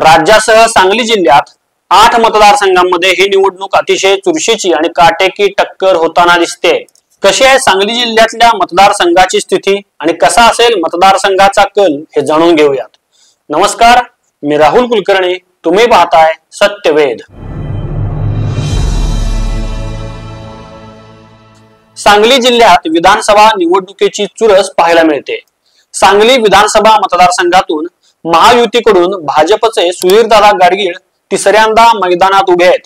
राज्यासह सांगली जिल्ह्यात 8 मतदारसंघांमध्ये ही निवडणूक अतिशय चुरशीची आणि काटेकी टक्कर होताना दिसते। कशी आहे सांगली जिल्ह्यातल्या मतदारसंघाची स्थिती आणि कसा असेल मतदारसंघाचा कल हे जाणून घेऊयात। नमस्कार, मी राहुल कुलकर्णी, तुम्ही पाहताय सत्यवेद। सांगली जिल्ह्यात विधानसभा निवडणुकीची चुरस पाहायला मिळते। सांगली विधानसभा मतदारसंघातून महायुतीकडून भाजपचे सुधीरदादा गाडगीळ तिसऱ्यांदा मैदानात उभे आहेत,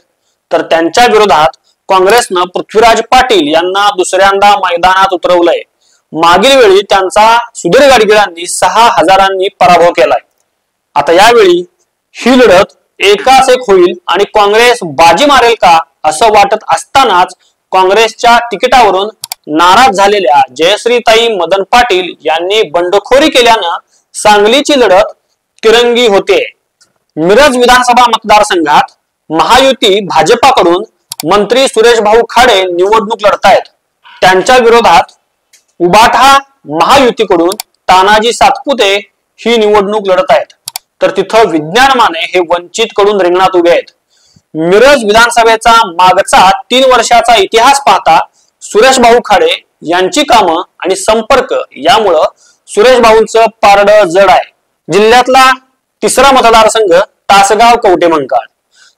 तर त्यांच्या विरोधात काँग्रेसनं पृथ्वीराज पाटील यांना दुसऱ्यांदा मैदानात उतरवलंय। मागील वेळी त्यांचा सुधीर गाडगीळांनी 6000 पराभव केलाय। आता यावेळी ही लढत एकाच एक होईल आणि काँग्रेस बाजी मारेल का असं वाटत असतानाच काँग्रेसच्या तिकिटावरून नाराज झालेल्या जयश्रीताई मदन पाटील यांनी बंडखोरी केल्यानं सांगलीची लढत तिरंगी होते। मिरज विधानसभा मतदारसंघात महायुती भाजपाकडून मंत्री सुरेश भाऊ खाडे निवडणूक लढतायत। त्यांच्या विरोधात उबाठा महायुतीकडून तानाजी सातपुते ही निवडणूक लढत आहेत, तर तिथं विज्ञान माने हे वंचित कडून रिंगणात उभे आहेत। मिरज विधानसभेचा मागचा 3 वर्षाचा इतिहास पाहता सुरेश भाऊ खाडे यांची कामं आणि संपर्क यामुळं सुरेश भाऊंचं पारडं जड आहे। जिल्ह्यातला तिसरा मतदारसंघ तासगाव कवठेमंकाळ।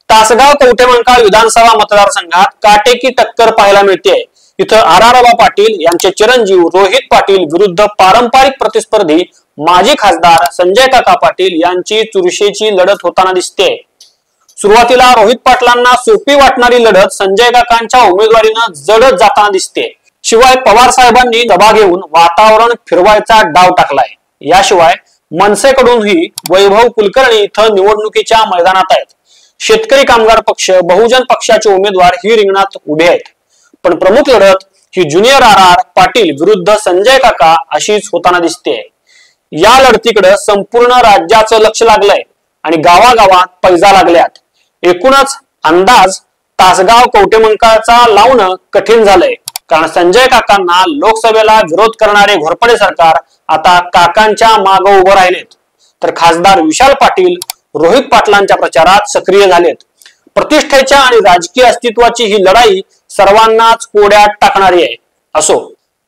तासगाव कवठेमंकाळ विधानसभा मतदारसंघात काटेकी टक्कर पाहायला मिळते। इथं आराराबा पाटील यांचे चिरंजीव रोहित पाटील विरुद्ध पारंपरिक प्रतिस्पर्धी माजी खासदार संजय काका पाटील यांची चुरशीची लढत होताना दिसते। सुरुवातीला रोहित पाटलांना सोपी वाटणारी लढत संजय काकांच्या उमेदवारीनं जडत जाताना दिसते। शिवाय पवार साहेबांनी दबा घेऊन वातावरण फिरवायचा डाव टाकलाय। याशिवाय मनसेकडूनही वैभव कुलकर्णी इथं निवडणुकीच्या मैदानात आहेत। शेतकरी कामगार पक्ष, बहुजन पक्षाचे उमेदवार ही रिंगणात उभे आहेत, पण प्रमुख लढत ही ज्युनियर आर पाटील विरुद्ध संजय काका अशीच होताना दिसते। या लढतीकडे संपूर्ण राज्याचं लक्ष लागलंय आणि गावागावात पैजा लागल्यात। एकूणच अंदाज तासगाव कवठेमंकाळचा लावणं कठीण झालंय, कारण संजय काकांना लोकसभेला विरोध करणारे घोरपडे सरकार आता काकांच्या मागे उभं राहिलेत, तर खासदार विशाल पाटील रोहित पाटलांच्या प्रचारात सक्रिय झालेत। प्रतिष्ठेच्या आणि राजकीय अस्तित्वाची ही लढाई सर्वांनाच कोड्यात टाकणारी आहे। असो,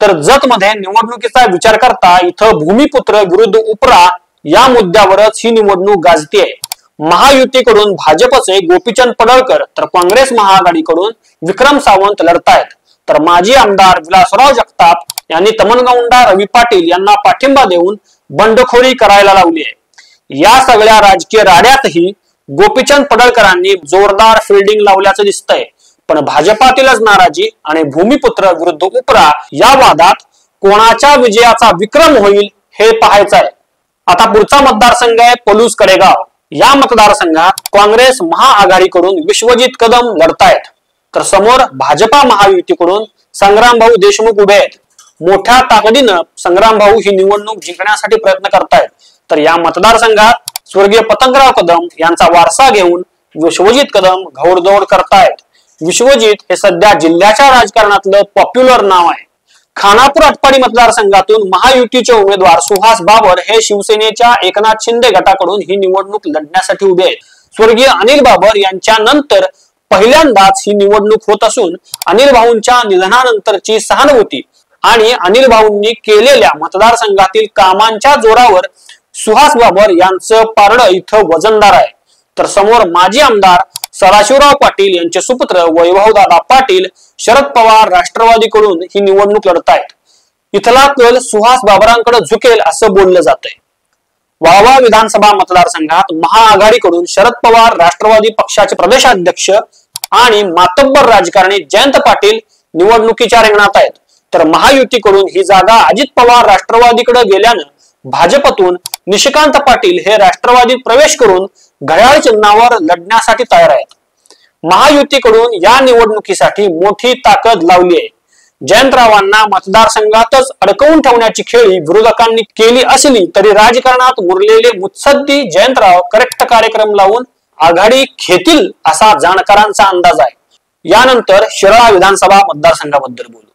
तर जत मध्ये निवडणुकीचा विचार करता इथं भूमिपुत्र विरुद्ध उपरा या मुद्द्यावरच ही निवडणूक गाजतेय। महायुतीकडून भाजपचे गोपीचंद पडळकर तर काँग्रेस महाआघाडीकडून विक्रम सावंत लढतायत, तर माजी आमदार विलासराव जगताप यांनी तमनगौंडा रवी पाटील यांना पाठिंबा देऊन बंडखोरी करायला लावली आहे। या सगळ्या राजकीय राड्यातही गोपीचंद पडळकरांनी जोरदार फिल्डिंग लावल्याचं दिसतंय, पण भाजपातीलच नाराजी आणि भूमिपुत्र विरुद्ध उपरा या वादात कोणाच्या विजयाचा विक्रम होईल हे पाहायचं आहे। आता पुढचा मतदारसंघ आहे पलूस कडेगाव। या मतदारसंघात काँग्रेस महाआघाडीकडून विश्वजित कदम लढतायत, तर समोर भाजपा महायुतीकडून संग्राम भाऊ देशमुख उभे आहेत। मोठ्या ताकदीनं संग्राम भाऊ ही निवडणूक जिंकण्यासाठी प्रयत्न करतायत, तर या मतदारसंघात स्वर्गीय पतंगराव कदम यांचा वारसा घेऊन विश्वजित कदम घौडदौड करतायत। विश्वजित हे सध्या जिल्ह्याच्या राजकारणातलं पॉप्युलर नाव आहे। खानापूर आटपाडी मतदारसंघातून महायुतीचे उमेदवार सुहास बाबर हे शिवसेनेच्या एकनाथ शिंदे गटाकडून ही निवडणूक लढण्यासाठी उभे आहेत। स्वर्गीय अनिल बाबर यांच्या नंतर पहिल्यांदाच ही निवडणूक होत असून अनिल भाऊंच्या निधनानंतरची सहानुभूती आणि अनिल भाऊंनी केलेल्या मतदारसंघातील कामांच्या जोरावर सुहास बाबर यांचं पारडं इथं वजनदार आहे। तर समोर माजी आमदार सदाशिवराव पाटील यांचे सुपुत्र वैभवदादा पाटील शरद पवार राष्ट्रवादीकडून ही निवडणूक लढतायत। इथला कल सुहास बाबरांकडे झुकेल असं बोललं जातंय। वाळवा विधानसभा मतदारसंघात महाआघाडीकडून शरद पवार राष्ट्रवादी पक्षाचे प्रदेशाध्यक्ष आणि मातब्बर राजकारणी जयंत पाटील निवडणुकीच्या रिंगणात आहेत, तर महायुतीकडून ही जागा अजित पवार राष्ट्रवादीकडे गेल्यानं भाजपतून निशिकांत पाटील हे राष्ट्रवादीत प्रवेश करून घड्याळ चिन्हावर लढण्यासाठी तयार आहेत। महायुतीकडून या निवडणुकीसाठी मोठी ताकद लावली आहे। जयंतरावांना मतदारसंघातच अडकवून ठेवण्याची खेळी विरोधकांनी केली असली तरी राजकारणात मुरलेले मुत्सद्दी जयंतराव करेक्ट कार्यक्रम लावून आघाडी घेतील असा जाणकारांचा अंदाज आहे। यानंतर शिराळा विधानसभा मतदारसंघाबद्दल बोलू।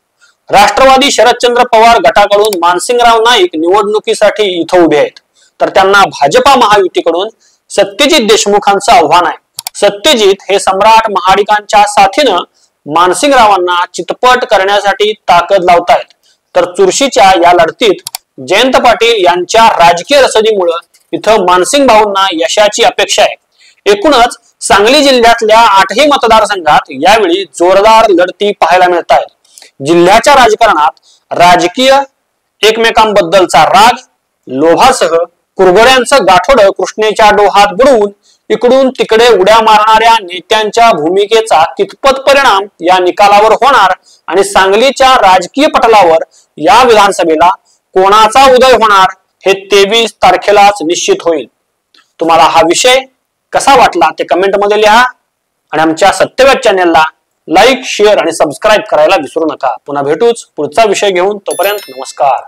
राष्ट्रवादी शरदचंद्र पवार गटाकडून मानसिंगराव नाईक निवडणुकीसाठी इथं उभे आहेत, तर त्यांना भाजपा महायुतीकडून सत्यजित देशमुखांचं आव्हान आहे. सत्यजित हे सम्राट महाडिकांच्या साथीनं मानसिंगरावांना चितपट करण्यासाठी ताकद लावतायत. तर चुरशीच्या या लढतीत जयंत पाटील यांच्या राजकीय रसदीमुळे इथं मानसिंग भाऊंना यशाची अपेक्षा आहे. एकूणच सांगली जिल्ह्यातल्या 8ही मतदारसंघात यावेळी जोरदार लढती पाहायला मिळत आहेत. जिल्ह्याच्या राजकारणात राजकीय एकमेकांबद्दलचा राग, लोभासह कुरघोड्यांचं गाठोडं कृष्णेच्या डोहात बुडवून इकडून तिकडे उड्या मारणाऱ्या नेत्यांच्या भूमिकेचा कितपत परिणाम या निकालावर होणार आणि सांगलीच्या राजकीय पटलावर या विधानसभेला कोणाचा उदय होणार हे 23 तारखेलाच निश्चित होईल. तुम्हाला हा विषय कसा वाटला ते कमेंट मध्ये लिहा आणि आमच्या सत्यवेद चॅनेलला लाईक, शेअर आणि सबस्क्राईब करायला विसरू नका. पुन्हा भेटूच पुढचा विषय घेऊन. तोपर्यंत नमस्कार.